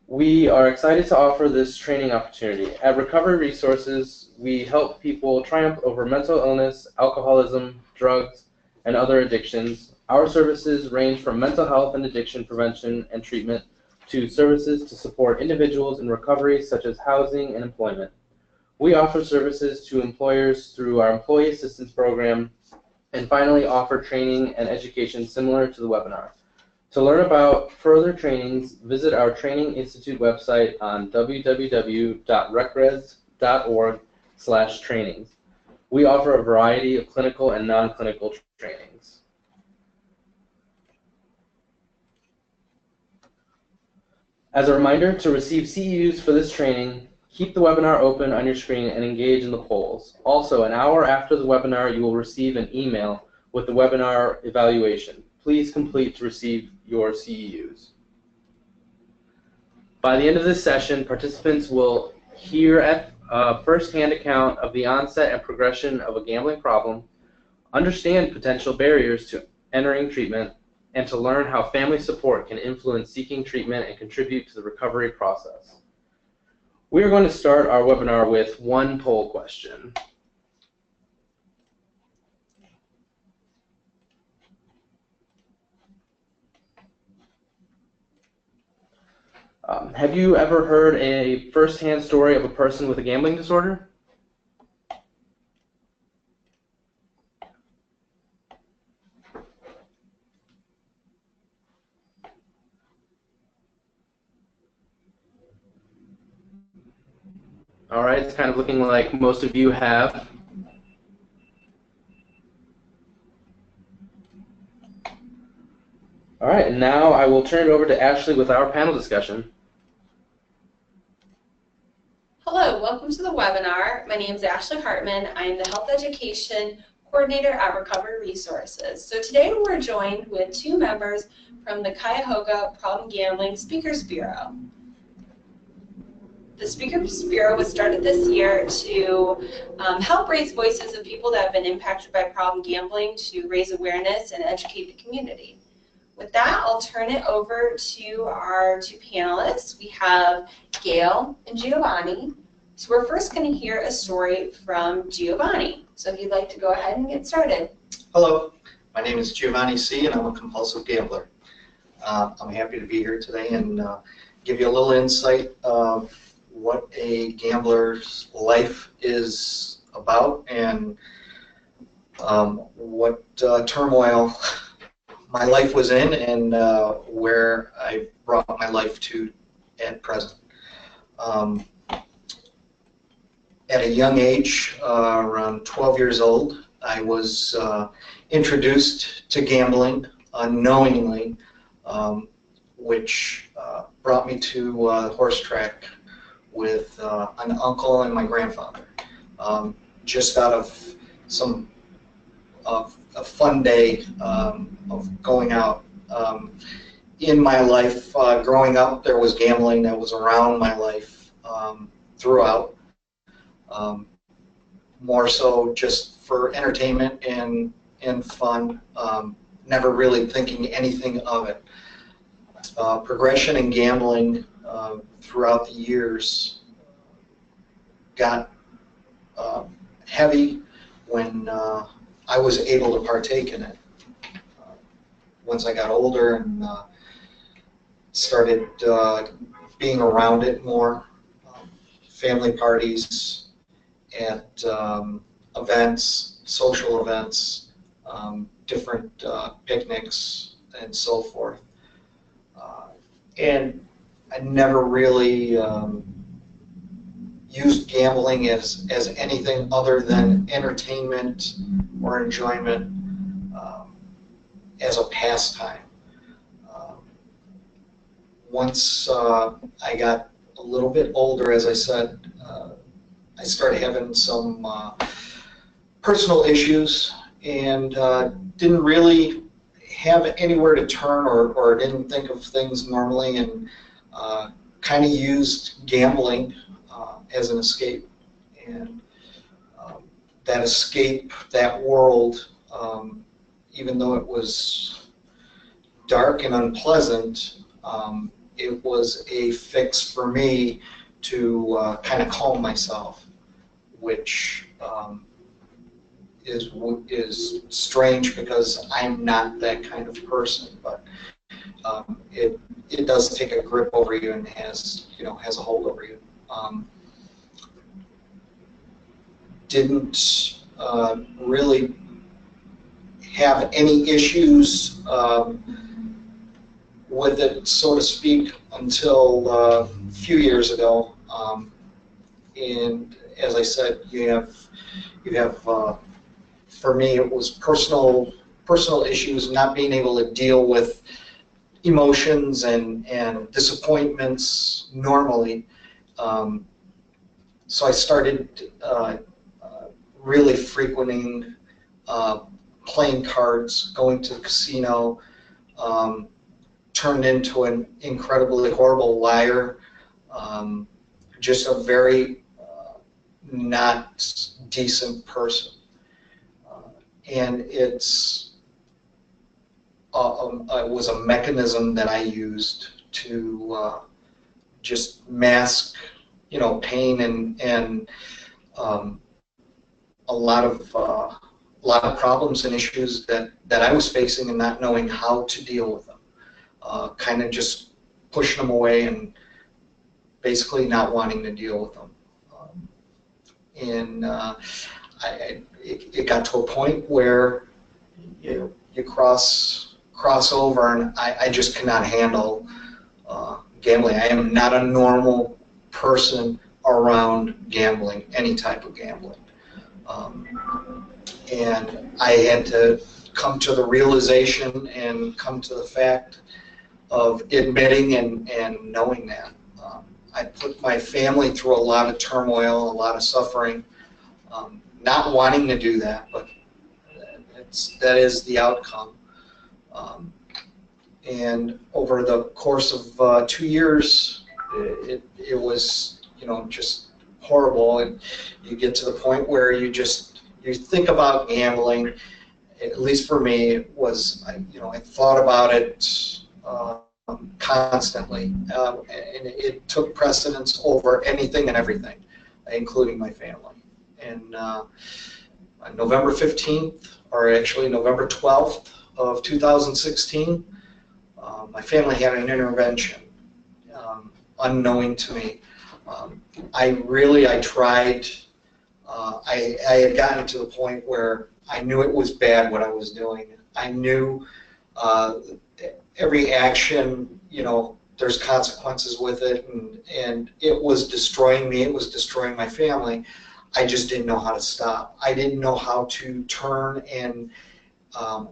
We are excited to offer this training opportunity. At Recovery Resources, we help people triumph over mental illness, alcoholism, drugs, and other addictions. Our services range from mental health and addiction prevention and treatment to services to support individuals in recovery, such as housing and employment. We offer services to employers through our Employee Assistance Program, and finally offer training and education similar to the webinar. To learn about further trainings, visit our Training Institute website on www.recres.org/trainings. We offer a variety of clinical and non-clinical trainings. As a reminder, to receive CEUs for this training, keep the webinar open on your screen and engage in the polls. Also, an hour after the webinar, you will receive an email with the webinar evaluation. Please complete to receive your CEUs. By the end of this session, participants will hear a first-hand account of the onset and progression of a gambling problem, understand potential barriers to entering treatment, and to learn how family support can influence seeking treatment and contribute to the recovery process. We are going to start our webinar with one poll question. Have you ever heard a first-hand story of a person with a gambling disorder? All right, it's kind of looking like most of you have. All right, and now I will turn it over to Ashley with our panel discussion. Hello, welcome to the webinar. My name is Ashley Hartman. I am the Health Education Coordinator at Recovery Resources. So today we're joined with two members from the Cuyahoga Problem Gambling Speakers Bureau. The Speakers Bureau was started this year to help raise voices of people that have been impacted by problem gambling, to raise awareness and educate the community. With that, I'll turn it over to our two panelists. We have Gayle and Giovanni. So we're first going to hear a story from Giovanni. So if you'd like to go ahead and get started. Hello, my name is Giovanni Si, and I'm a compulsive gambler. I'm happy to be here today and give you a little insight of what a gambler's life is about and what turmoil my life was in and where I brought my life to at present. At a young age, around 12 years old, I was introduced to gambling unknowingly, which brought me to a horse track with an uncle and my grandfather, just out of a fun day of going out. In my life, growing up, there was gambling that was around my life throughout. More so just for entertainment and fun, never really thinking anything of it. Progression in gambling throughout the years got heavy when I was able to partake in it. Once I got older and started being around it more, family parties, at events, social events, different picnics, and so forth. And I never really used gambling as anything other than entertainment or enjoyment as a pastime. Once I got a little bit older, as I said, I started having some personal issues and didn't really have anywhere to turn or didn't think of things normally, and kind of used gambling as an escape. And that escape, that world, even though it was dark and unpleasant, it was a fix for me to kind of calm myself, which is strange because I'm not that kind of person, but it does take a grip over you and has a hold over you. Didn't really have any issues with it, so to speak, until a few years ago. And as I said, you have for me, it was personal issues, not being able to deal with emotions and disappointments normally. So I started really frequenting playing cards, going to the casino, turned into an incredibly horrible liar, just a very not decent person. And it was a mechanism that I used to just mask, pain and a lot of problems and issues that I was facing and not knowing how to deal with them. Kind of just pushing them away and basically not wanting to deal with them. It got to a point where you cross over, and I just cannot handle gambling. I am not a normal person around gambling, any type of gambling. And I had to come to the realization and come to the fact of admitting and knowing that. I put my family through a lot of turmoil, a lot of suffering, not wanting to do that, but that is the outcome. And over the course of 2 years, it was just horrible. And you get to the point where you think about gambling. At least for me, it was I thought about it constantly, and it took precedence over anything and everything, including my family. And on November 15th, or actually November 12th of 2016, my family had an intervention, unknowing to me. I tried. I had gotten to the point where I knew it was bad what I was doing. I knew every action, there's consequences with it, and it was destroying me. It was destroying my family. I just didn't know how to stop. I didn't know how to turn and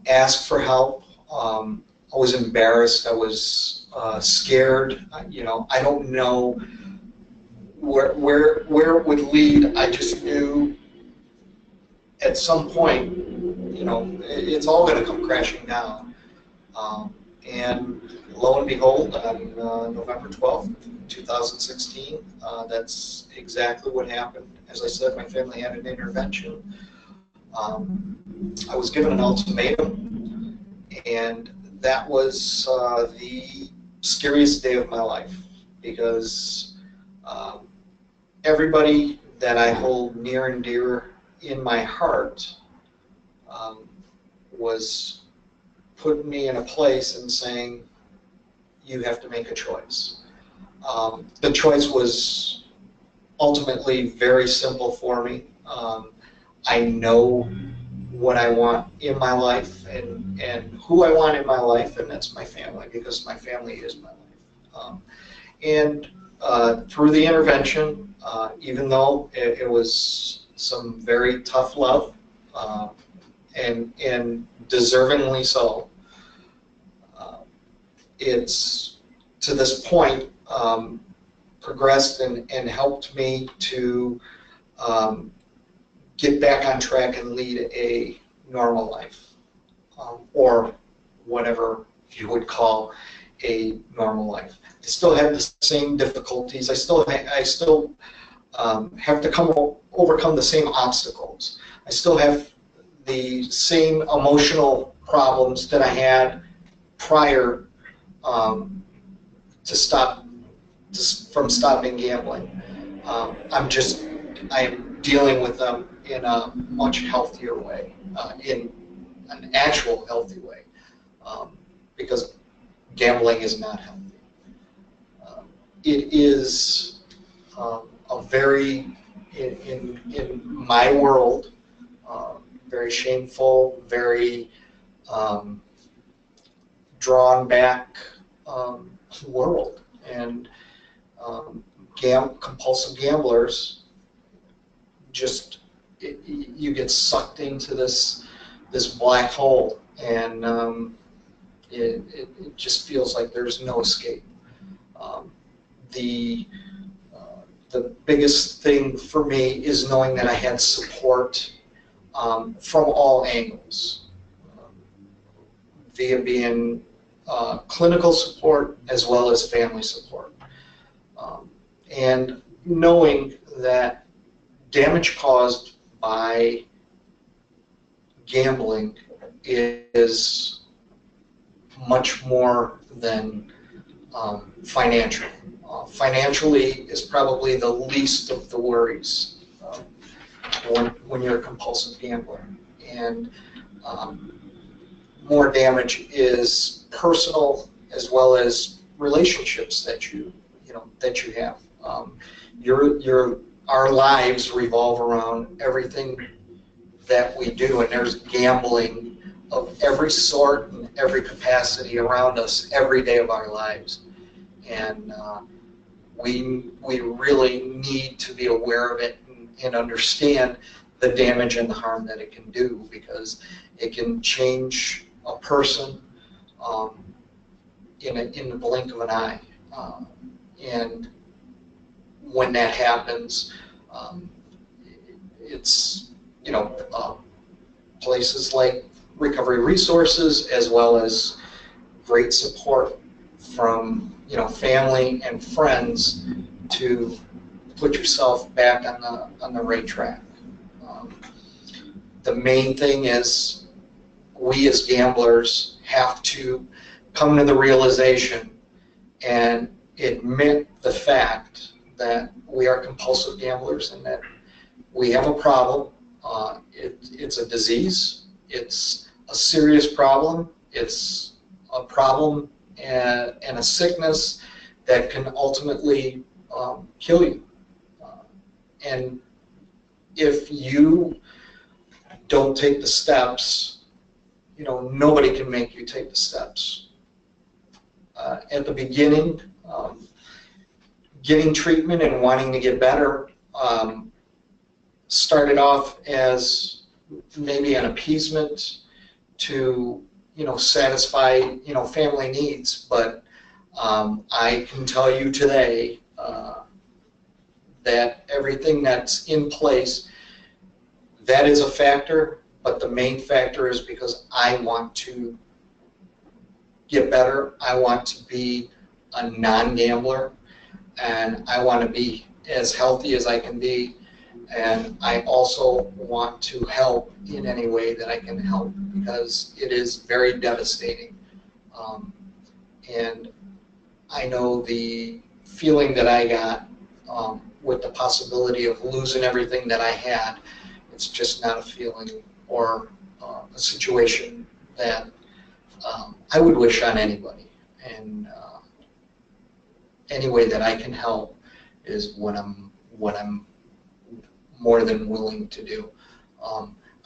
ask for help. I was embarrassed. I was scared. I don't know where it would lead. I just knew at some point, it's all going to come crashing down. And lo and behold, on November 12th, 2016, that's exactly what happened. As I said, my family had an intervention. I was given an ultimatum, and that was the scariest day of my life, because everybody that I hold near and dear in my heart was putting me in a place and saying, you have to make a choice. The choice was ultimately very simple for me. I know what I want in my life and who I want in my life, and that's my family, because my family is my life. And through the intervention, even though it was some very tough love, and deservingly so, it's to this point progressed and helped me to get back on track and lead a normal life, or whatever you would call a normal life. I still have the same difficulties. I still have to overcome the same obstacles. I still have the same emotional problems that I had prior to stop from stopping gambling. I am dealing with them in a much healthier way, in an actual healthy way, because gambling is not healthy. It is a very, in my world, very shameful, very drawn back world, and compulsive gamblers just you get sucked into this black hole, and it just feels like there's no escape. The biggest thing for me is knowing that I had support from all angles, via being clinical support as well as family support, and knowing that damage caused by gambling is much more than financial. Financially is probably the least of the worries when you're a compulsive gambler, and more damage is personal as well as relationships that you have. Our lives revolve around everything that we do, and there's gambling of every sort and every capacity around us every day of our lives, and we really need to be aware of it and understand the damage and the harm that it can do, because it can change a person in the blink of an eye, and when that happens, it's places like Recovery Resources, as well as great support from family and friends to put yourself back on the right track. The main thing is we as gamblers have to come to the realization and admit the fact that we are compulsive gamblers and that we have a problem. It's a disease. It's a serious problem. It's a problem and a sickness that can ultimately kill you. And if you don't take the steps, nobody can make you take the steps. At the beginning, getting treatment and wanting to get better started off as maybe an appeasement to satisfy family needs, but I can tell you today that everything that's in place, that is a factor, but the main factor is because I want to get better. I want to be a non-gambler, and I want to be as healthy as I can be, and I also want to help in any way that I can help, because it is very devastating. And I know the feeling that I got with the possibility of losing everything that I had. It's just not a feeling or a situation that I would wish on anybody. And any way that I can help is what I'm more than willing to do.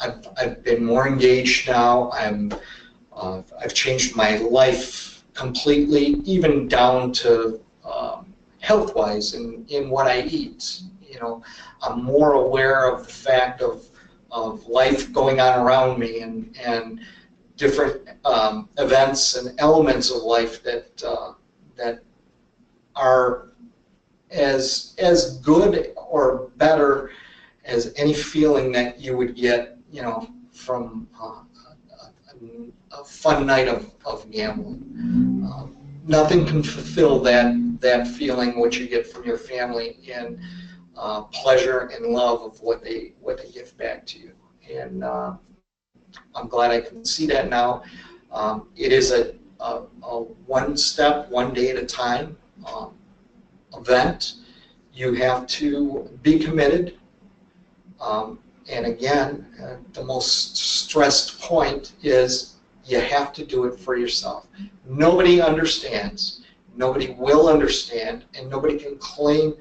I've been more engaged now. I've changed my life completely, even down to health-wise in what I eat. I'm more aware of the fact of life going on around me and different events and elements of life that are as good or better as any feeling that you would get, from a fun night of gambling. Nothing can fulfill that feeling what you get from your family in pleasure and love of what they give back to you. And I'm glad I can see that now. It is a one step, one day at a time. event. You have to be committed. And again, the most stressed point is you have to do it for yourself. Nobody understands, nobody will understand, and nobody can claim,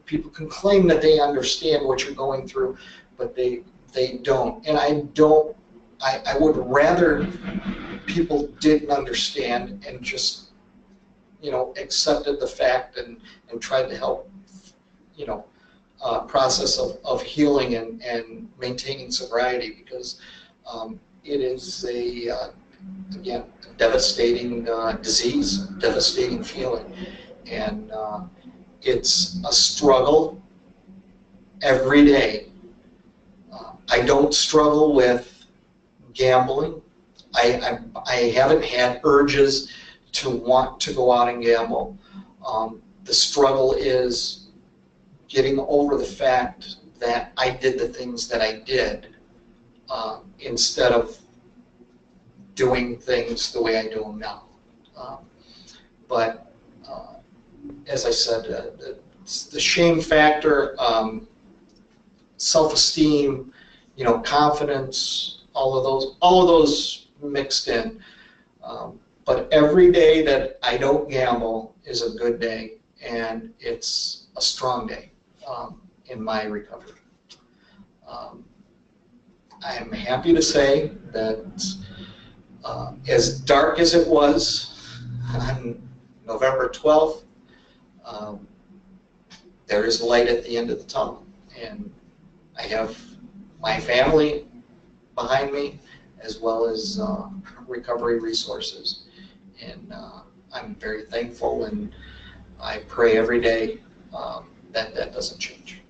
people can claim that they understand what you're going through, but they don't. And I would rather people didn't understand and just, accepted the fact and tried to help, process of healing and maintaining sobriety, because it is again, a devastating disease, devastating feeling, and it's a struggle every day. I don't struggle with gambling. I haven't had urges to want to go out and gamble. The struggle is getting over the fact that I did the things that I did instead of doing things the way I do them now. But as I said, the shame factor, self-esteem, confidence, all of those mixed in. But every day that I don't gamble is a good day, and it's a strong day in my recovery. I am happy to say that as dark as it was on November 12th, there is light at the end of the tunnel, and I have my family behind me as well as recovery resources, and I'm very thankful, and I pray every day that doesn't change.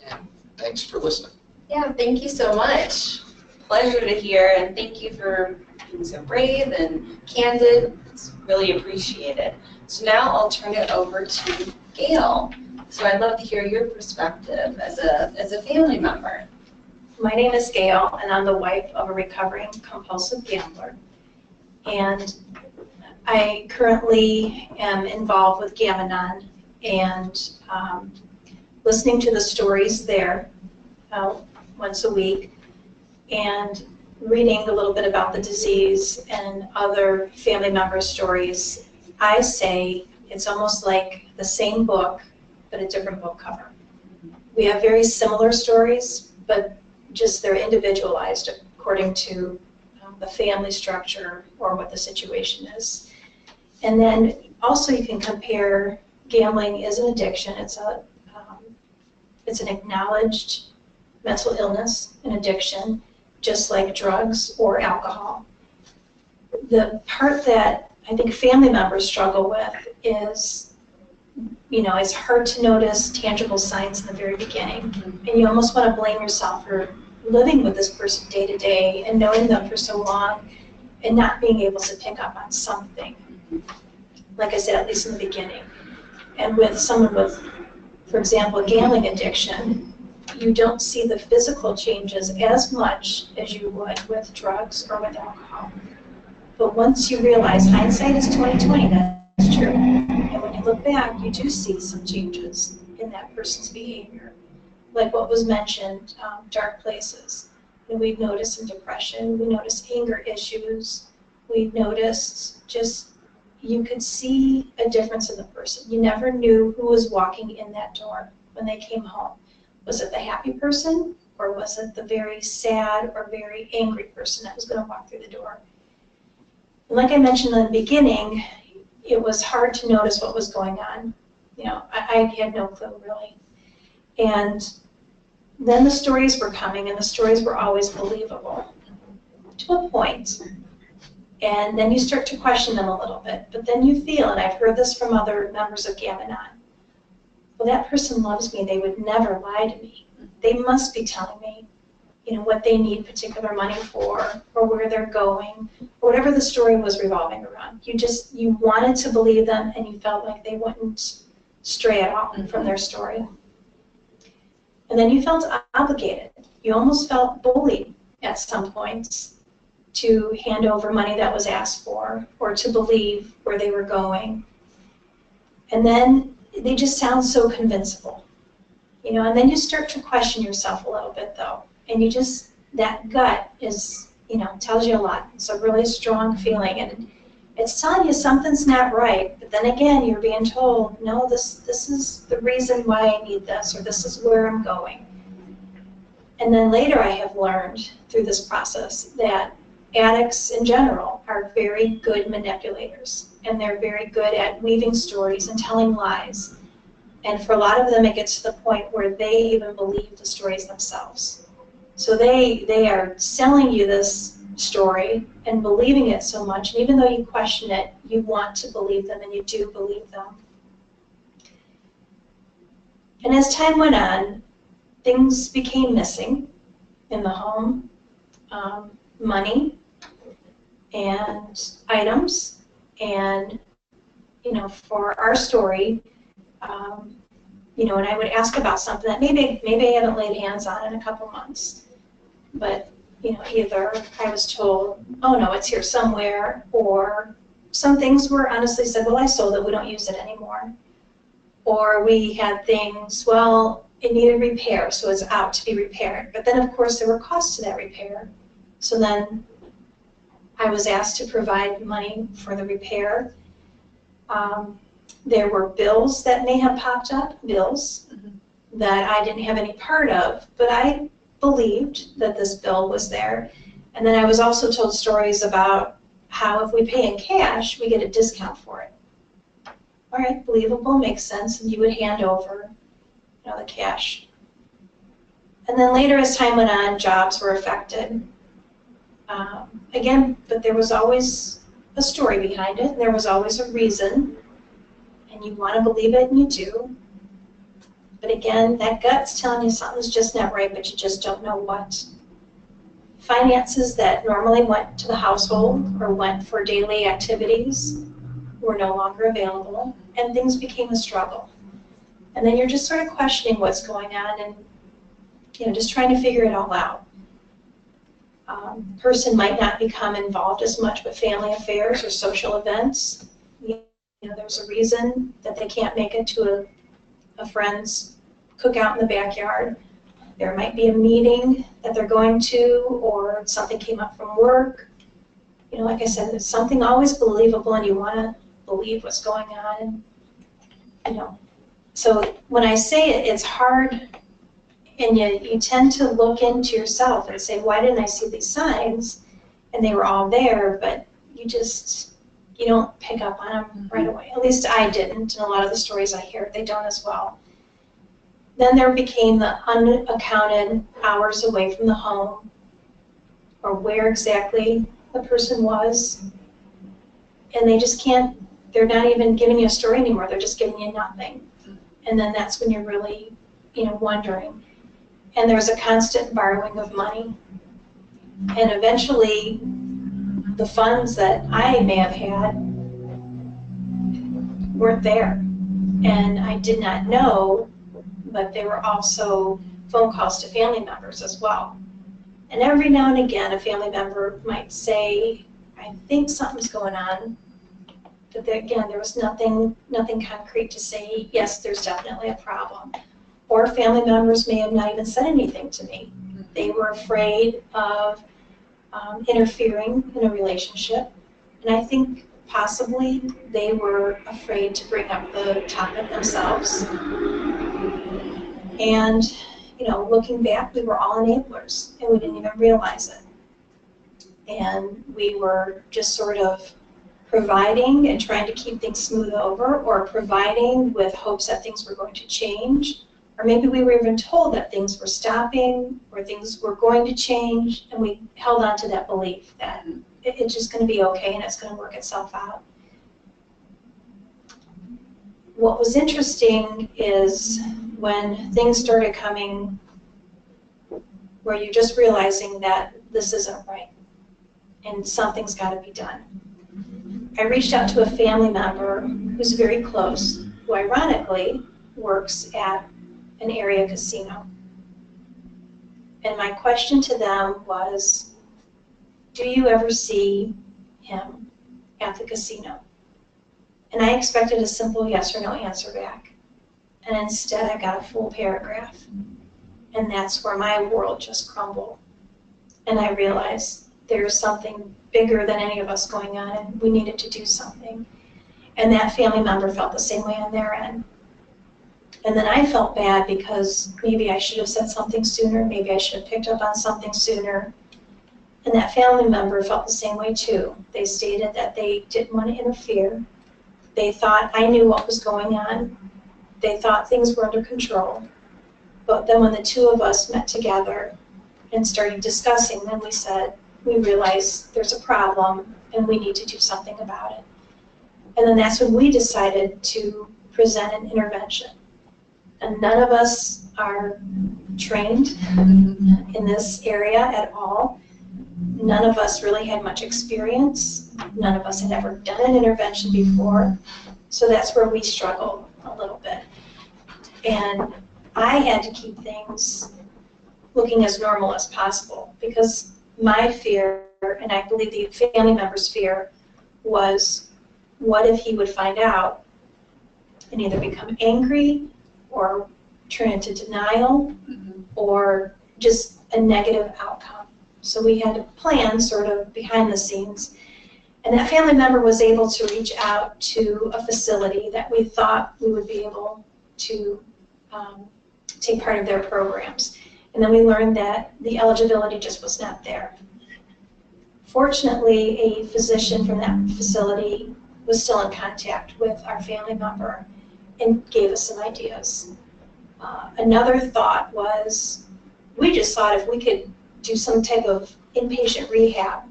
And thanks for listening. Yeah, thank you so much. Pleasure to hear, and thank you for being so brave and candid. It's really appreciated. So now I'll turn it over to Gayle. So I'd love to hear your perspective as a family member. My name is Gayle, and I'm the wife of a recovering compulsive gambler. And I currently am involved with Gam-Anon and listening to the stories there once a week, and reading a little bit about the disease and other family member stories. I say it's almost like the same book, but a different book cover. We have very similar stories, but just they're individualized according to the family structure or what the situation is. And then also you can compare, gambling is an addiction. It's an acknowledged mental illness, an addiction, just like drugs or alcohol. The part that I think family members struggle with is, it's hard to notice tangible signs in the very beginning. And you almost want to blame yourself for living with this person day to day and knowing them for so long and not being able to pick up on something. Like I said, at least in the beginning. And with someone with, for example, a gambling addiction, you don't see the physical changes as much as you would with drugs or with alcohol. But once you realize, hindsight is 20/20, that's true. And when you look back, you do see some changes in that person's behavior. Like what was mentioned, dark places. And we've noticed some depression, we noticed anger issues, we've noticed just, you could see a difference in the person. You never knew who was walking in that door when they came home. Was it the happy person, or was it the very sad or very angry person that was going to walk through the door? And like I mentioned in the beginning, it was hard to notice what was going on. I had no clue really. And then the stories were coming, and the stories were always believable to a point. And then you start to question them a little bit. But then you feel, and I've heard this from other members of Gam-Anon, well, that person loves me. They would never lie to me. They must be telling me, what they need particular money for, or where they're going, or whatever the story was revolving around. You wanted to believe them, and you felt like they wouldn't stray at all from their story. And then you felt obligated. You almost felt bullied at some points to hand over money that was asked for, or to believe where they were going. And then they just sound so convincible, you know, and then you start to question yourself a little bit though. And you just, that gut is, you know, tells you a lot. It's a really strong feeling, and it's telling you something's not right. But then again, you're being told, no, this is the reason why I need this, or this is where I'm going. And then later I have learned through this process that addicts in general are very good manipulators, and they're very good at weaving stories and telling lies. And for a lot of them, it gets to the point where they even believe the stories themselves. So they are selling you this story and believing it so much, and even though you question it, you want to believe them, and you do believe them. And as time went on, things became missing in the home, money and items, and you know, for our story, you know, and I would ask about something that maybe I haven't laid hands on in a couple months, but you know, either I was told, oh no, it's here somewhere, or some things were honestly said, well, I sold it, we don't use it anymore. Or we had things, well, it needed repair, so it's out to be repaired. But then, of course, there were costs to that repair. So then I was asked to provide money for the repair. There were bills that may have popped up, bills that I didn't have any part of, but I believed that this bill was there. And then I was also told stories about how if we pay in cash, we get a discount for it. All right, believable, makes sense, and you would hand over, you know, the cash. And then later, as time went on, jobs were affected. Again, but there was always a story behind it. There was always a reason, and you want to believe it, and you do. But again, that gut's telling you something's just not right, but you just don't know what. Finances that normally went to the household or went for daily activities were no longer available, and things became a struggle. And then you're just sort of questioning what's going on, and you know, just trying to figure it all out. Person might not become involved as much with family affairs or social events. You know, there's a reason that they can't make it to a friend's cookout in the backyard. There might be a meeting that they're going to, or something came up from work. You know, like I said, it's something always believable, and you want to believe what's going on. You know, so when I say it, it's hard, and you tend to look into yourself and say, why didn't I see these signs? And they were all there, but you don't pick up on them right away. At least I didn't, and a lot of the stories I hear, they don't as well. Then there became the unaccounted hours away from the home, or where exactly the person was. And they just can't, they're not even giving you a story anymore, they're just giving you nothing. And then that's when you're really, you know, wondering. And there's a constant borrowing of money. And eventually, the funds that I may have had weren't there. And I did not know, but there were also phone calls to family members as well. And every now and again, a family member might say, I think something's going on. But again, there was nothing concrete to say, yes, there's definitely a problem. Or family members may have not even said anything to me. They were afraid of interfering in a relationship. And I think possibly they were afraid to bring up the topic themselves. And, you know, looking back, we were all enablers, and we didn't even realize it. And we were just sort of providing and trying to keep things smooth over, or providing with hopes that things were going to change. Or maybe we were even told that things were stopping, or things were going to change, and we held on to that belief that it's just going to be okay and it's going to work itself out. What was interesting is when things started coming where you're just realizing that this isn't right and something's got to be done. I reached out to a family member who's very close, who ironically works at an area casino. And my question to them was, do you ever see him at the casino? And I expected a simple yes or no answer back. And instead I got a full paragraph. And that's where my world just crumbled. And I realized there's something bigger than any of us going on, and we needed to do something. And that family member felt the same way on their end. And then I felt bad because maybe I should have said something sooner, maybe I should have picked up on something sooner. And that family member felt the same way too. They stated that they didn't want to interfere. They thought I knew what was going on. They thought things were under control. But then when the two of us met together and started discussing, then we realized there's a problem and we need to do something about it. And then that's when we decided to present an intervention. And none of us are trained in this area at all. None of us really had much experience. None of us had ever done an intervention before. So that's where we struggled a little bit. And I had to keep things looking as normal as possible because my fear, and I believe the family member's fear, was what if he would find out and either become angry or turn into denial or just a negative outcome. So we had a plan sort of behind the scenes. And that family member was able to reach out to a facility that we thought we would be able to take part of their programs. And then we learned that the eligibility just was not there. Fortunately, a physician from that facility was still in contact with our family member and gave us some ideas. Another thought was, we just thought if we could do some type of inpatient rehab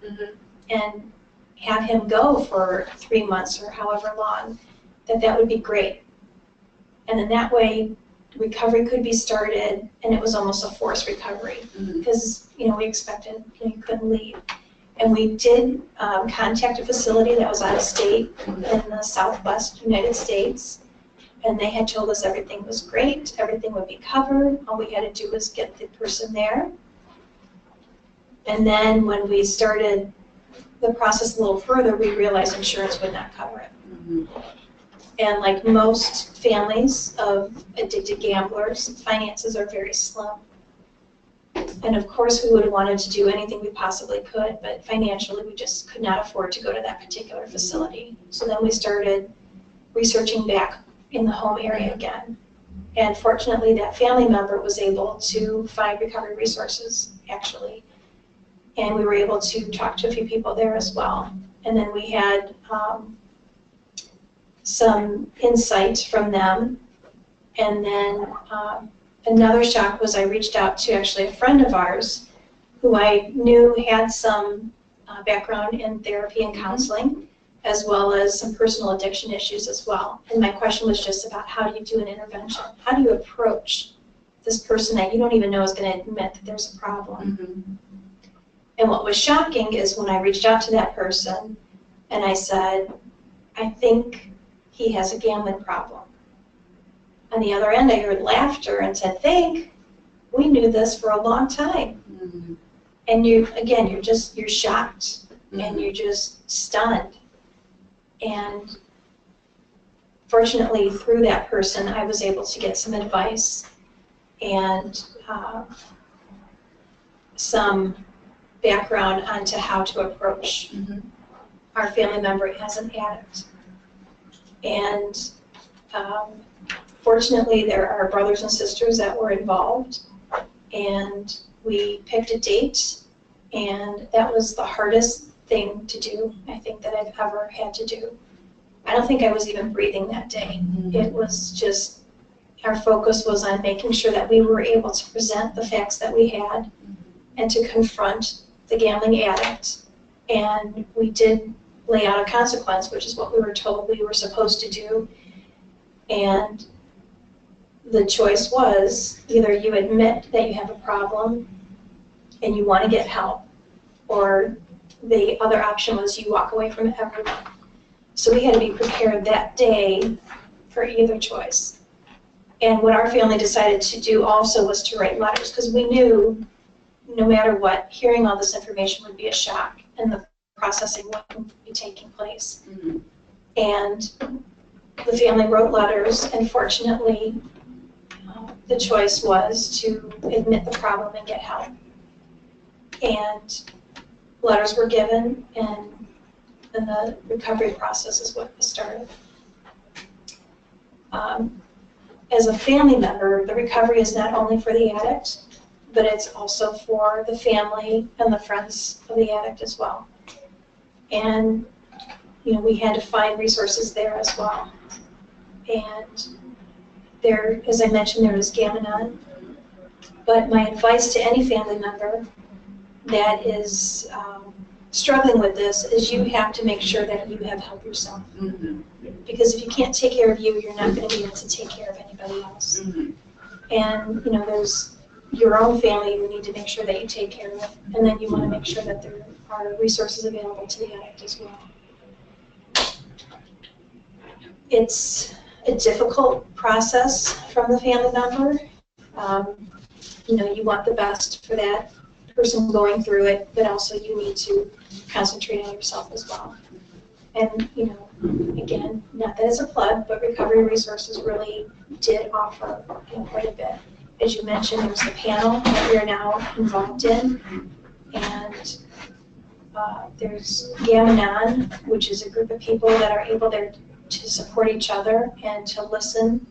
and have him go for 3 months or however long, that would be great. And then that way, recovery could be started, and it was almost a forced recovery because we expected you couldn't leave. And we did contact a facility that was out of state in the Southwest United States, and they had told us everything was great, everything would be covered. All we had to do was get the person there. And then when we started the process a little further, we realized insurance would not cover it. And like most families of addicted gamblers, finances are very slim. And of course, we would have wanted to do anything we possibly could, but financially, we just could not afford to go to that particular facility. So then we started researching back in the home area again. And fortunately, that family member was able to find recovery resources, actually. And we were able to talk to a few people there as well. And then we had some insight from them. And then another shock was I reached out to actually a friend of ours who I knew had some background in therapy and counseling, as well as some personal addiction issues as well. And my question was just about how do you do an intervention? How do you approach this person that you don't even know is going to admit that there's a problem? And what was shocking is when I reached out to that person and I said, I think he has a gambling problem. On the other end, I heard laughter and said, think, we knew this for a long time. And you're shocked and you're just stunned. And fortunately, through that person, I was able to get some advice and some background onto how to approach our family member as an addict. And fortunately, there are brothers and sisters that were involved, and we picked a date, and that was the hardest thing to do, I think, that I've ever had to do. I don't think I was even breathing that day. It was just, our focus was on making sure that we were able to present the facts that we had and to confront the gambling addict. And we did lay out a consequence, which is what we were told we were supposed to do. And the choice was either you admit that you have a problem and you want to get help, or the other option was you walk away from everyone. So we had to be prepared that day for either choice. And what our family decided to do also was to write letters, because we knew no matter what, hearing all this information would be a shock and the processing wouldn't be taking place. And the family wrote letters, and fortunately, the choice was to admit the problem and get help. And letters were given, and then the recovery process is what was started. As a family member, the recovery is not only for the addict, but it's also for the family and the friends of the addict as well. And we had to find resources there as well. And there, as I mentioned, there is Gamanon. But my advice to any family member that is struggling with this is you have to make sure that you have help yourself. Mm-hmm. Because if you can't take care of you, you're not going to be able to take care of anybody else. Mm-hmm. And there's your own family you need to make sure that you take care of, and then you want to make sure that there are resources available to the addict as well. It's a difficult process from the family member. You want the best for that person going through it, but also you need to concentrate on yourself as well. And, again, not that it's a plug, but Recovery Resources really did offer quite a bit. As you mentioned, there's the panel that we are now involved in, and there's Gamanon, which is a group of people that are able to support each other and to listen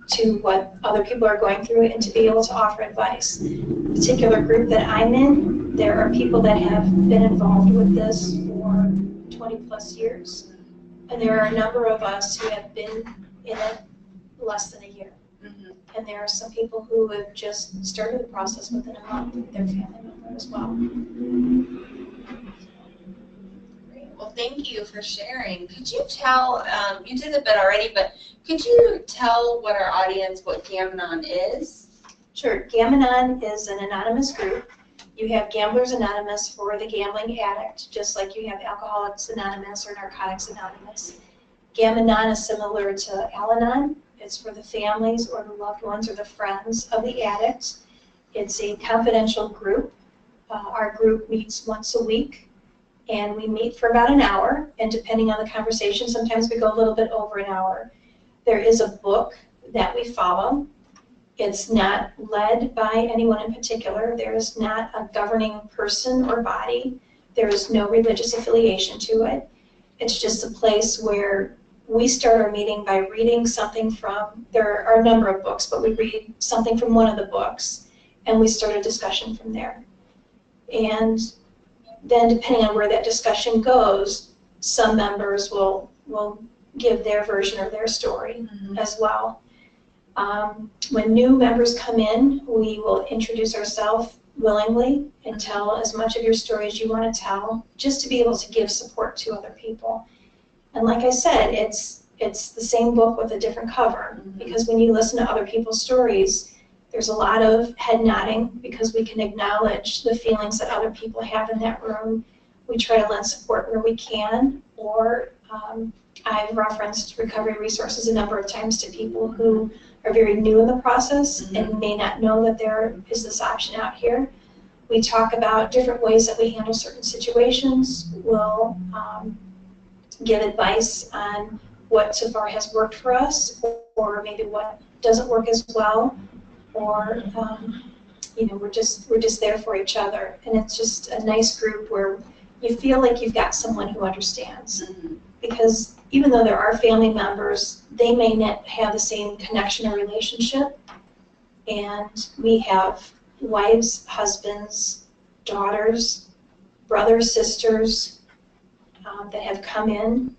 to what other people are going through and to be able to offer advice. The particular group that I'm in, there are people that have been involved with this for 20 plus years, and there are a number of us who have been in it less than a year. Mm-hmm. And there are some people who have just started the process within a month with their family member as well. Great. Well, thank you for sharing. Could you tell, you did a bit already, but could you tell what our audience, what Gamanon is? Sure. Gamanon is an anonymous group. You have Gamblers Anonymous for the gambling addict, just like you have Alcoholics Anonymous or Narcotics Anonymous. Gamanon is similar to Al-Anon. It's for the families or the loved ones or the friends of the addict. It's a confidential group. Our group meets once a week, and we meet for about an hour, and depending on the conversation, sometimes we go a little bit over an hour. There is a book that we follow. It's not led by anyone in particular. There is not a governing person or body. There is no religious affiliation to it. It's just a place where we start our meeting by reading something from, there are a number of books, but we read something from one of the books, and we start a discussion from there. And then depending on where that discussion goes, some members will give their version of their story as well. When new members come in, we will introduce ourselves willingly and tell as much of your story as you want to tell, just to be able to give support to other people. And like I said, it's the same book with a different cover, because when you listen to other people's stories, there's a lot of head nodding because we can acknowledge the feelings that other people have in that room. We try to lend support where we can, or I've referenced Recovery Resources a number of times to people who are very new in the process and may not know that there is this option out here. We talk about different ways that we handle certain situations. We'll give advice on what so far has worked for us, or maybe what doesn't work as well, or we're just there for each other, and it's just a nice group where you feel like you've got someone who understands. Because even though there are family members, they may not have the same connection or relationship, and we have wives, husbands, daughters, brothers, sisters that have come in,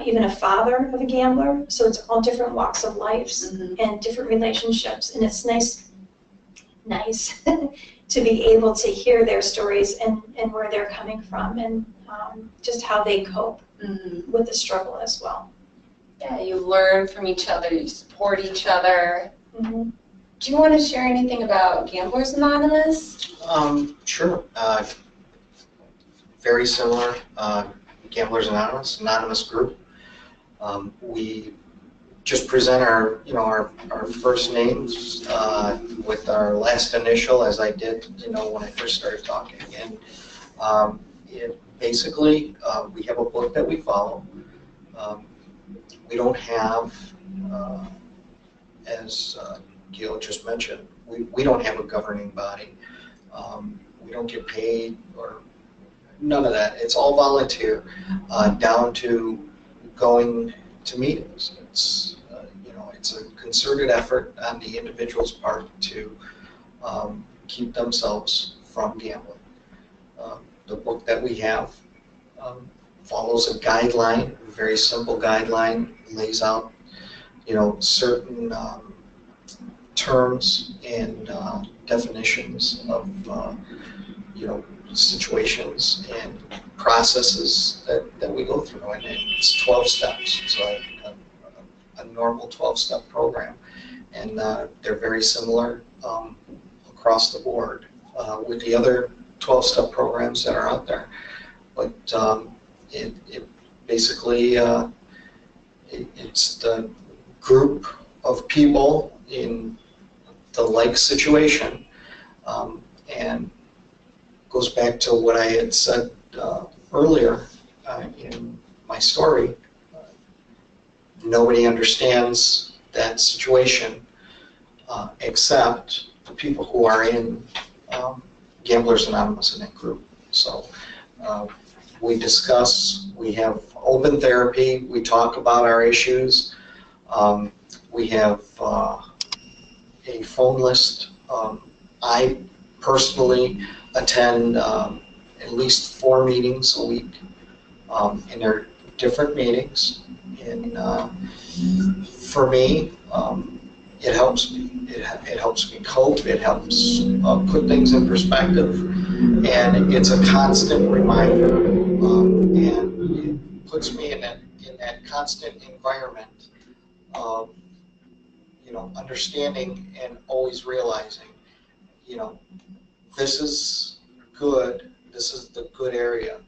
even a father of a gambler, so it's all different walks of lives and different relationships, and it's nice to be able to hear their stories and where they're coming from, and just how they cope with the struggle as well. Yeah, you learn from each other, you support each other. Mm-hmm. Do you want to share anything about Gamblers Anonymous? Sure. Very similar. Gamblers Anonymous group. We just present our first names with our last initial, as I did when I first started talking. And basically we have a book that we follow. We don't have, as Gayle just mentioned, we don't have a governing body. We don't get paid or none of that. It's all volunteer, down to going to meetings. It's it's a concerted effort on the individual's part to keep themselves from gambling. The book that we have follows a guideline, a very simple guideline, lays out certain terms and definitions of situations and processes that we go through, and it's 12 steps. So a normal 12-step program, and they're very similar across the board with the other 12-step programs that are out there. But it basically it's the group of people in the like situation, and goes back to what I had said earlier in my story. Nobody understands that situation except the people who are in Gamblers Anonymous in that group. So we discuss, we have open therapy, we talk about our issues. We have a phone list. I personally attend at least 4 meetings a week, and they're different meetings. And for me, it helps me. It helps me cope. It helps put things in perspective, and it's a constant reminder. And it puts me in that constant environment of understanding and always realizing, this is good. This is the good area.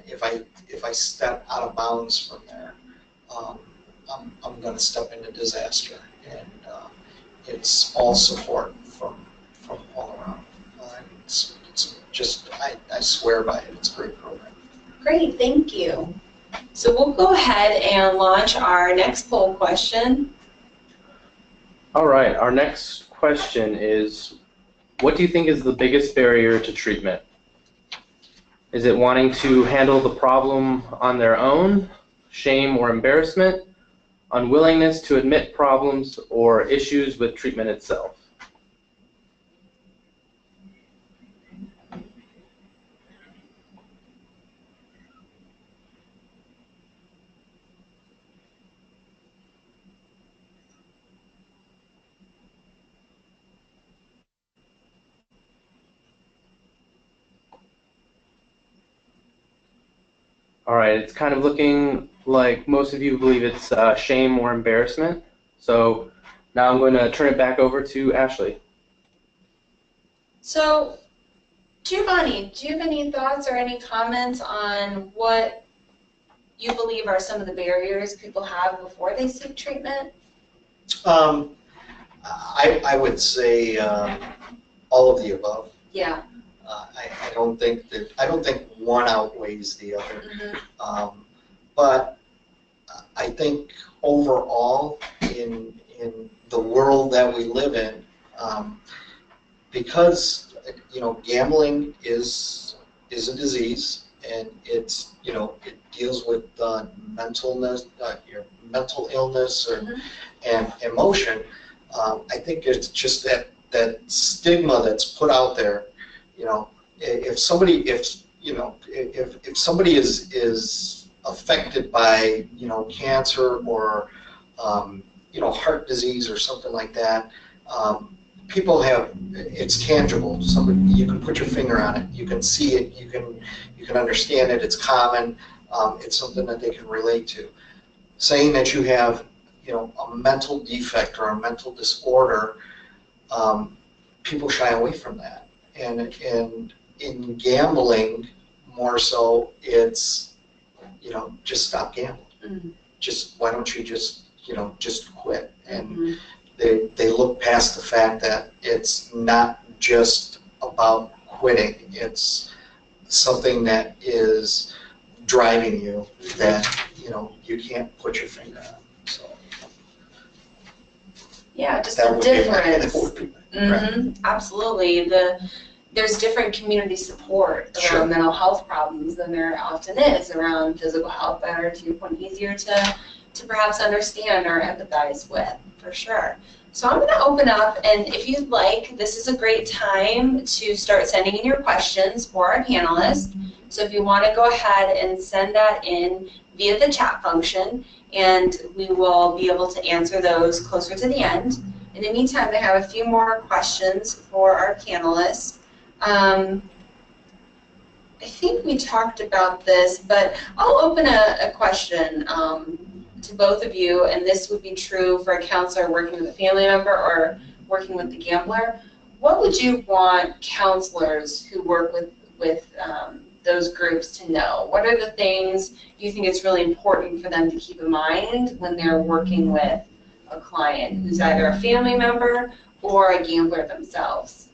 If I step out of bounds from there, I'm going to step into disaster. And it's all support from all around. It's just, I swear by it. It's a great program. Great, thank you. So we'll go ahead and launch our next poll question. All right, our next question is, what do you think is the biggest barrier to treatment? Is it wanting to handle the problem on their own, shame or embarrassment, unwillingness to admit problems, or issues with treatment itself? All right, it's kind of looking like most of you believe it's shame or embarrassment. So now I'm going to turn it back over to Ashley. So, Giovanni, do you have any thoughts or any comments on what you believe are some of the barriers people have before they seek treatment? I would say all of the above. Yeah. I don't think one outweighs the other. But I think overall in the world that we live in, because gambling is a disease, and it's it deals with mentalness, your mental illness and emotion. I think it's just that stigma that's put out there. If somebody is affected by cancer or heart disease or something like that, people it's tangible. You can put your finger on it, you can see it, you can understand it. It's common. It's something that they can relate to. Saying that you have a mental defect or a mental disorder, people shy away from that. And in gambling, more so, it's just stop gambling. Just why don't you just quit? And they look past the fact that it's not just about quitting. It's something that is driving you, that you can't put your finger on. So Yeah, just that the would be difference. that would be right. Absolutely. There's different community support around Sure. mental health problems than there often is around physical health that are, to your point, easier to perhaps understand or empathize with, for sure. So I'm going to open up, and if you'd like, this is a great time to start sending in your questions for our panelists. So if you want to go ahead and send that in via the chat function, and we will be able to answer those closer to the end. In the meantime, I have a few more questions for our panelists. I think we talked about this, but I'll open a question to both of you, and this would be true for a counselor working with a family member or working with the gambler. What would you want counselors who work with those groups to know? What are the things you think it's really important for them to keep in mind when they're working with a client who's either a family member or a gambler themselves?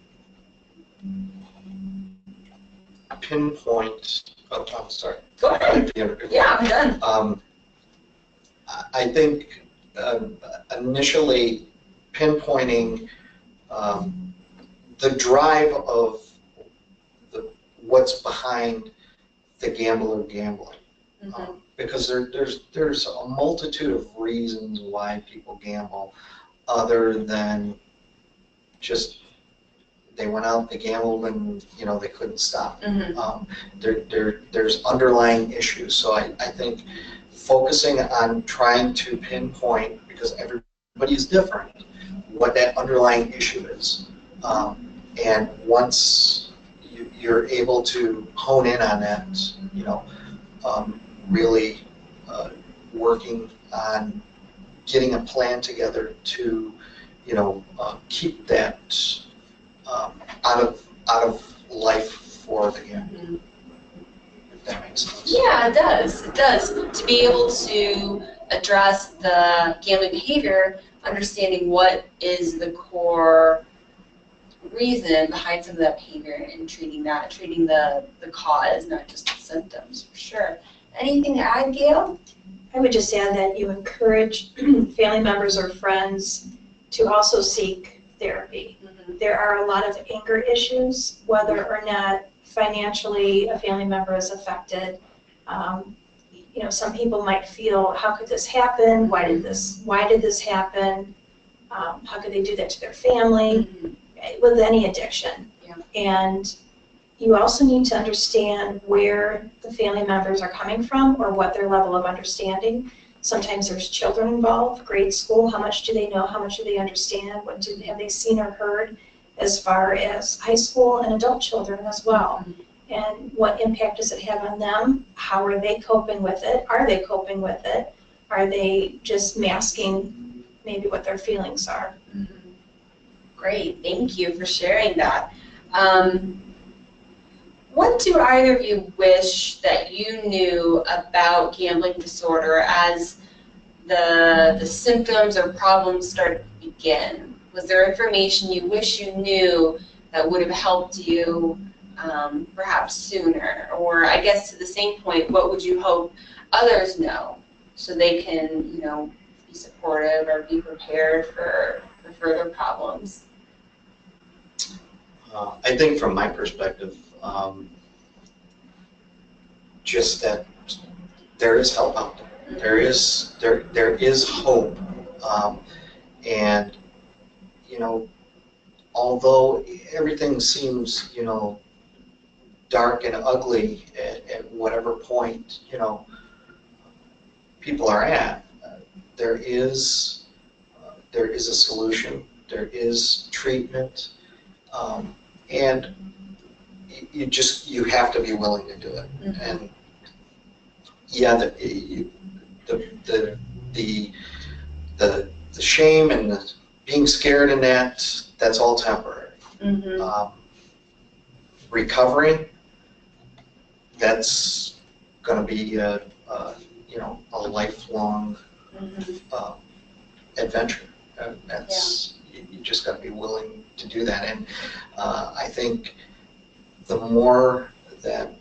Pinpoint. Oh, I'm sorry. Go ahead. Yeah, I'm done. I think initially pinpointing the drive of what's behind the gambler gambling, because there's a multitude of reasons why people gamble, other than just they went out, they gambled, and they couldn't stop. There's underlying issues. So I think focusing on trying to pinpoint, because everybody is different, what that underlying issue is, and once you're able to hone in on that, really working on getting a plan together to keep that out of life for the gambler. If that makes sense. Yeah, it does. It does. To be able to address the gambling behavior, understanding what is the core reason behind some of that behavior, and treating the cause, not just the symptoms, for sure. Anything to add, Gayle? I would just add that you encourage family members or friends to also seek therapy. There are a lot of anger issues, whether or not financially a family member is affected. Some people might feel, how could this happen? Why did this happen? How could they do that to their family? With any addiction. Yeah. And you also need to understand where the family members are coming from or what their level of understanding. Sometimes there's children involved, grade school, how much do they know, how much do they understand, have they seen or heard, as far as high school and adult children as well. And what impact does it have on them? How are they coping with it? Are they coping with it? Are they just masking maybe what their feelings are? Great, thank you for sharing that. What do either of you wish that you knew about gambling disorder as the symptoms or problems started to begin? Was there information you wish you knew that would have helped you perhaps sooner? Or I guess to the same point, what would you hope others know so they can, be supportive or be prepared for further problems? I think from my perspective, just that there is help out there. There is hope, and although everything seems dark and ugly at whatever point people are at, there is a solution. There is treatment. And you have to be willing to do it. And yeah, the shame and the being scared in that's all temporary. Recovering, that's going to be a lifelong adventure. You just got to be willing to do that. And I think the more that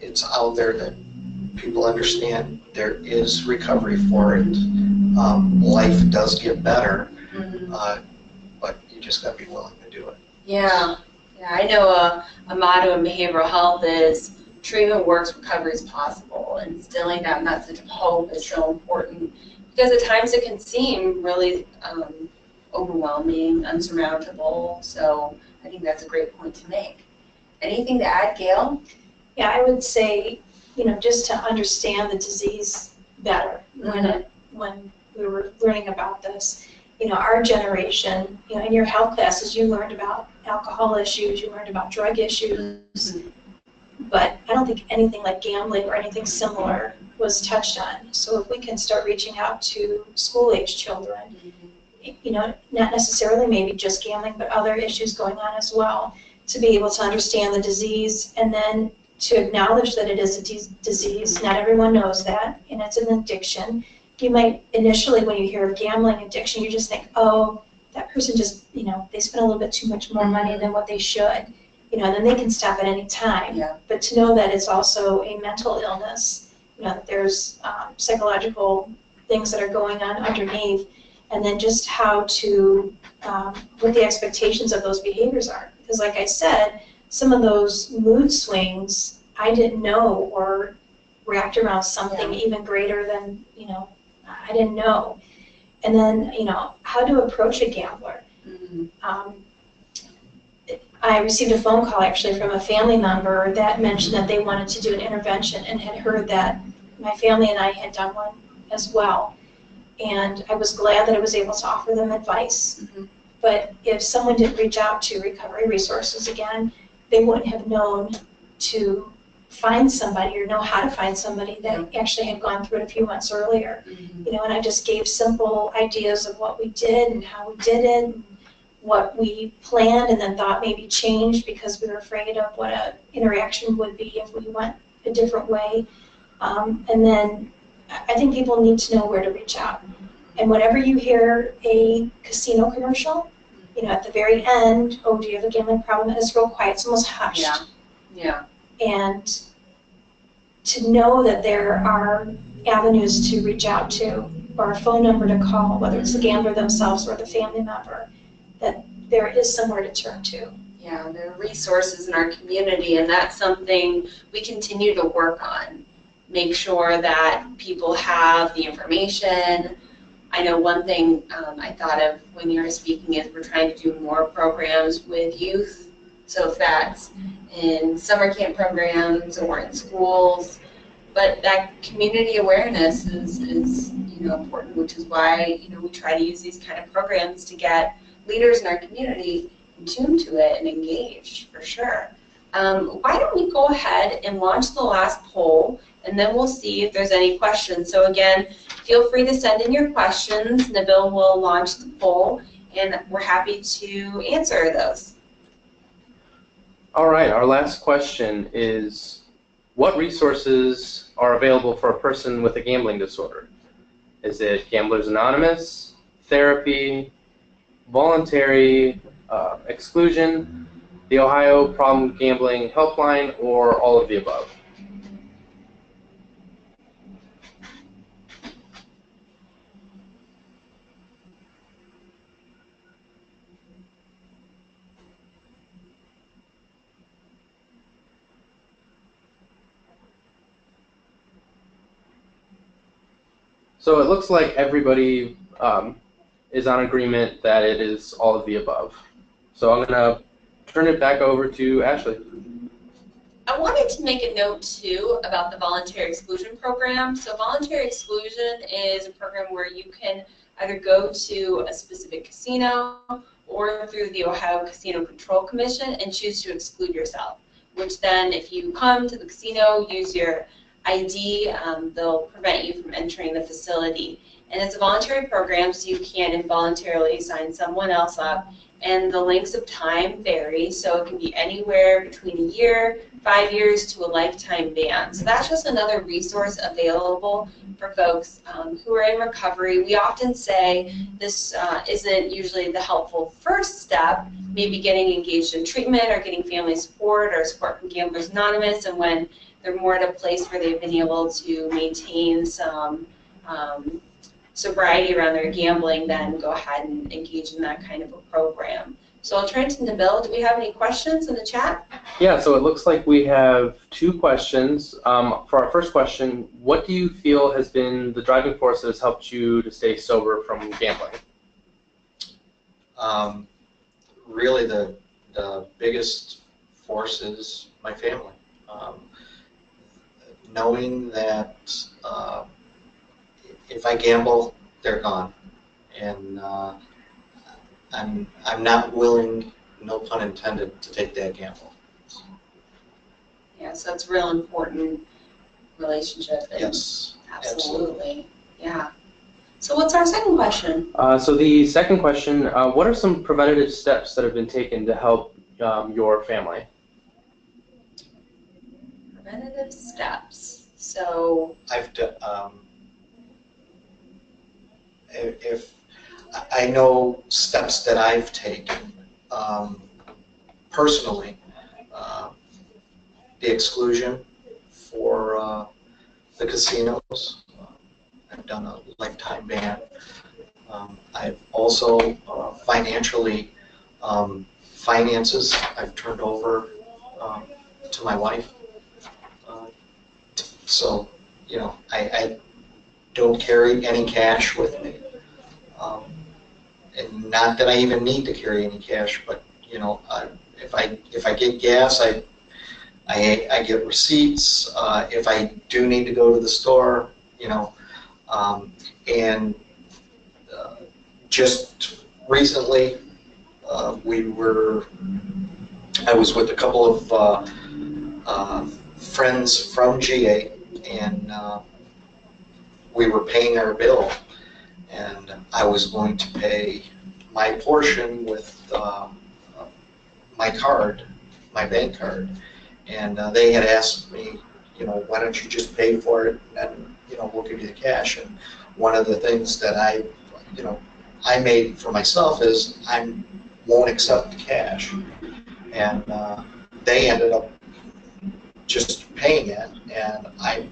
it's out there that people understand there is recovery for it. Life does get better, but you just got to be willing to do it. Yeah, yeah. I know a motto in behavioral health is treatment works, recovery is possible. And instilling that message of hope is so important because at times it can seem really overwhelming, unsurmountable. So I think that's a great point to make. Anything to add, Gayle? Yeah, I would say, just to understand the disease better when we were learning about this. Our generation, in your health classes, you learned about alcohol issues, you learned about drug issues, but I don't think anything like gambling or anything similar was touched on. So if we can start reaching out to school-age children, not necessarily maybe just gambling, but other issues going on as well, to be able to understand the disease and then to acknowledge that it is a disease. Not everyone knows that, and it's an addiction. You might initially, when you hear of gambling addiction, you just think, oh, that person just, they spend a little bit too much more money than what they should, and then they can stop at any time. Yeah. But to know that it's also a mental illness, that there's psychological things that are going on underneath, and then just how to, what the expectations of those behaviors are. Because like I said, some of those mood swings I didn't know or wrapped around something even greater than, I didn't know. And then, how to approach a gambler. I received a phone call actually from a family member that mentioned that they wanted to do an intervention and had heard that my family and I had done one as well. And I was glad that I was able to offer them advice. But if someone didn't reach out to Recovery Resources again, they wouldn't have known to find somebody or know how to find somebody that actually had gone through it a few months earlier. And I just gave simple ideas of what we did and how we did it, and what we planned and then thought maybe changed because we were afraid of what an interaction would be if we went a different way. And then I think people need to know where to reach out. And whenever you hear a casino commercial, at the very end, oh, do you have a gambling problem? And it's real quiet, it's almost hushed. Yeah. And to know that there are avenues to reach out to, or a phone number to call, whether it's the gambler themselves or the family member, that there is somewhere to turn to. Yeah, there are resources in our community, and that's something we continue to work on. Make sure that people have the information. I know one thing I thought of when you were speaking is we're trying to do more programs with youth. So if that's in summer camp programs or in schools, but that community awareness is important, which is why we try to use these kind of programs to get leaders in our community in tune to it and engaged for sure. Why don't we go ahead and launch the last poll, and then we'll see if there's any questions. So again, feel free to send in your questions. Nabil will launch the poll, and we're happy to answer those. All right, our last question is, what resources are available for a person with a gambling disorder? Is it Gamblers Anonymous, therapy, voluntary exclusion, the Ohio Problem Gambling Helpline, or all of the above? So it looks like everybody is on agreement that it is all of the above. So I'm going to turn it back over to Ashley. I wanted to make a note, too, about the voluntary exclusion program. So voluntary exclusion is a program where you can either go to a specific casino or through the Ohio Casino Control Commission and choose to exclude yourself, which then if you come to the casino, use your ID, they'll prevent you from entering the facility. And it's a voluntary program, so you can't involuntarily sign someone else up. And the lengths of time vary, so it can be anywhere between a year, 5 years, to a lifetime ban. So that's just another resource available for folks who are in recovery. We often say this isn't usually the helpful first step, maybe getting engaged in treatment or getting family support or support from Gamblers Anonymous. And when they're more at a place where they've been able to maintain some sobriety around their gambling, then go ahead and engage in that kind of a program. So I'll turn to Nabil. Do we have any questions in the chat? Yeah, so it looks like we have 2 questions. For our first question, what do you feel has been the driving force that has helped you to stay sober from gambling? Really, the biggest force is my family. Knowing that if I gamble, they're gone, and I'm not willing, no pun intended, to take that gamble. Yeah, so it's a real important relationship. Yes, Absolutely. Yeah. So what's our second question? So the second question, what are some preventative steps that have been taken to help your family? Preventative steps. So I've done. If I know steps that I've taken personally, the exclusion for the casinos. I've done a lifetime ban. I've also financially, finances I've turned over to my wife. So, you know, I don't carry any cash with me. And not that I even need to carry any cash, but, you know, if I get gas, I get receipts. If I do need to go to the store, you know, and just recently, I was with a couple of friends from GA, and we were paying our bill, and I was going to pay my portion with my card, my bank card, and they had asked me, you know, why don't you just pay for it, and you know, we'll give you the cash. And one of the things that I made for myself is I won't accept the cash, and they ended up just paying it, and I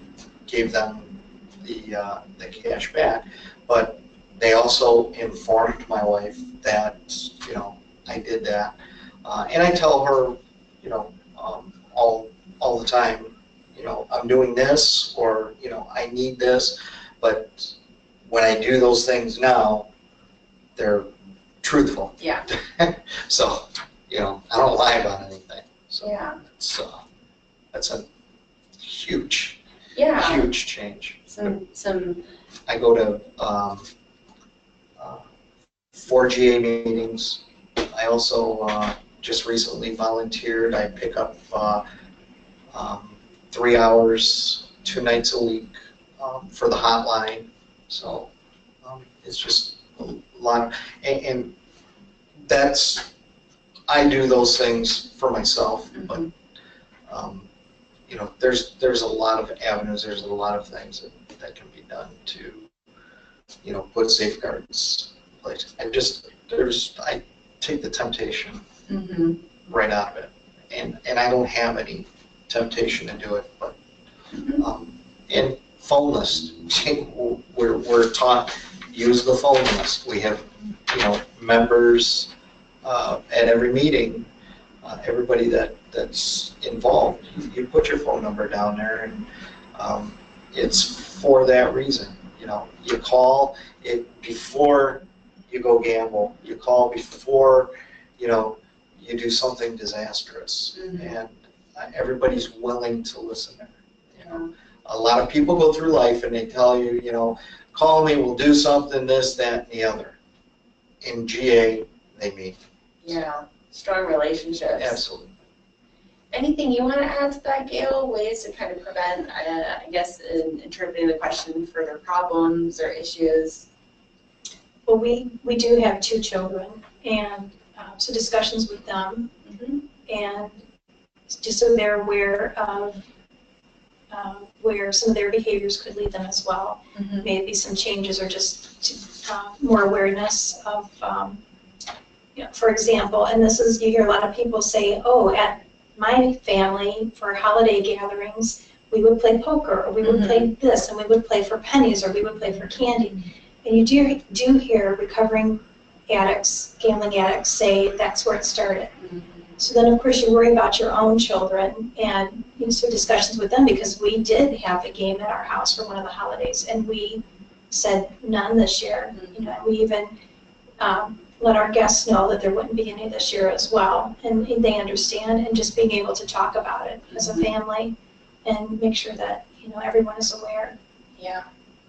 gave them the cash back. But they also informed my wife that, you know, I did that, and I tell her, you know, all the time, you know, I'm doing this, or you know, I need this. But when I do those things now, they're truthful. yeah. So, you know, I don't lie about anything. So Yeah. that's a huge, Yeah. huge change. Some. I go to 4 GA meetings. I also just recently volunteered. I pick up 3 hours, 2 nights a week for the hotline. So it's just a lot of, and that's, I do those things for myself, but you know, there's a lot of avenues, there's a lot of things that can be done to, you know, put safeguards in place. I take the temptation right out of it, and I don't have any temptation to do it, but and phone list, we're taught, use the phone list. We have, you know, members at every meeting, everybody that's involved, you put your phone number down there, and it's for that reason. You know, you call it before you go gamble. You call before, you know, you do something disastrous, and everybody's willing to listen. You know, a lot of people go through life and they tell you, you know, call me, we'll do something, this, that, and the other. In GA, they meet. Yeah, strong relationships. Absolutely. Anything you want to add to that, Gayle? Ways to kind of prevent, I guess, in interpreting the question, further problems or issues? Well, we do have 2 children, and so discussions with them, and just so they're aware of where some of their behaviors could lead them as well. Maybe some changes, or just more awareness of, you know, for example, and this is, you hear a lot of people say, oh, at my family, for holiday gatherings, we would play poker, or we would play this, and we would play for pennies, or we would play for candy. And you do hear recovering addicts, gambling addicts say that's where it started. So then, of course, you worry about your own children and so discussions with them, because we did have a game at our house for one of the holidays, and we said none this year. We even let our guests know that there wouldn't be any this year as well, and they understand, and just being able to talk about it as a family and make sure that everyone is aware. Yeah.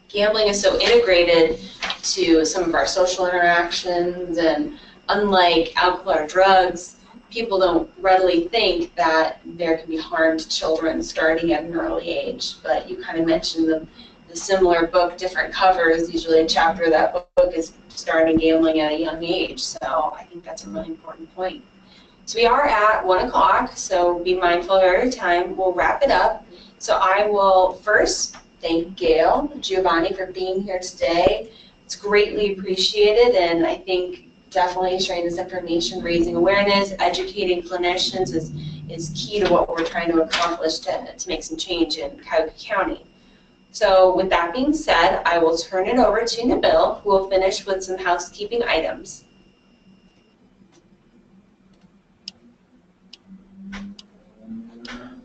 Gambling is so integrated to some of our social interactions, and unlike alcohol or drugs, people don't readily think that there can be harm to children starting at an early age. But you kind of mentioned the similar book, different covers. Usually a chapter of that book is starting gambling at a young age. So I think that's a really important point. So we are at 1 o'clock, so be mindful of your time. We'll wrap it up. So I will first thank Gayle, Giovanni for being here today. It's greatly appreciated, and I think definitely sharing this information, raising awareness, educating clinicians is key to what we're trying to accomplish to make some change in Cuyahoga County. So with that being said, I will turn it over to Nabil, who will finish with some housekeeping items.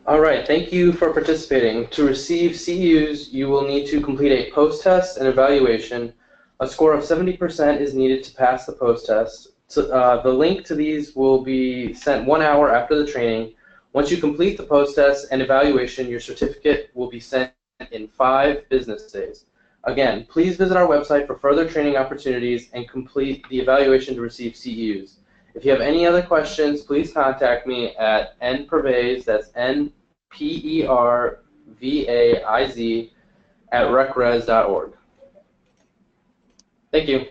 All right, thank you for participating. To receive CEUs, you will need to complete a post-test and evaluation. A score of 70% is needed to pass the post-test. So, the link to these will be sent 1 hour after the training. Once you complete the post-test and evaluation, your certificate will be sent in 5 business days. Again, please visit our website for further training opportunities and complete the evaluation to receive CEUs. If you have any other questions, please contact me at npervaiz, that's NPERVAIZ, @recres.org. Thank you.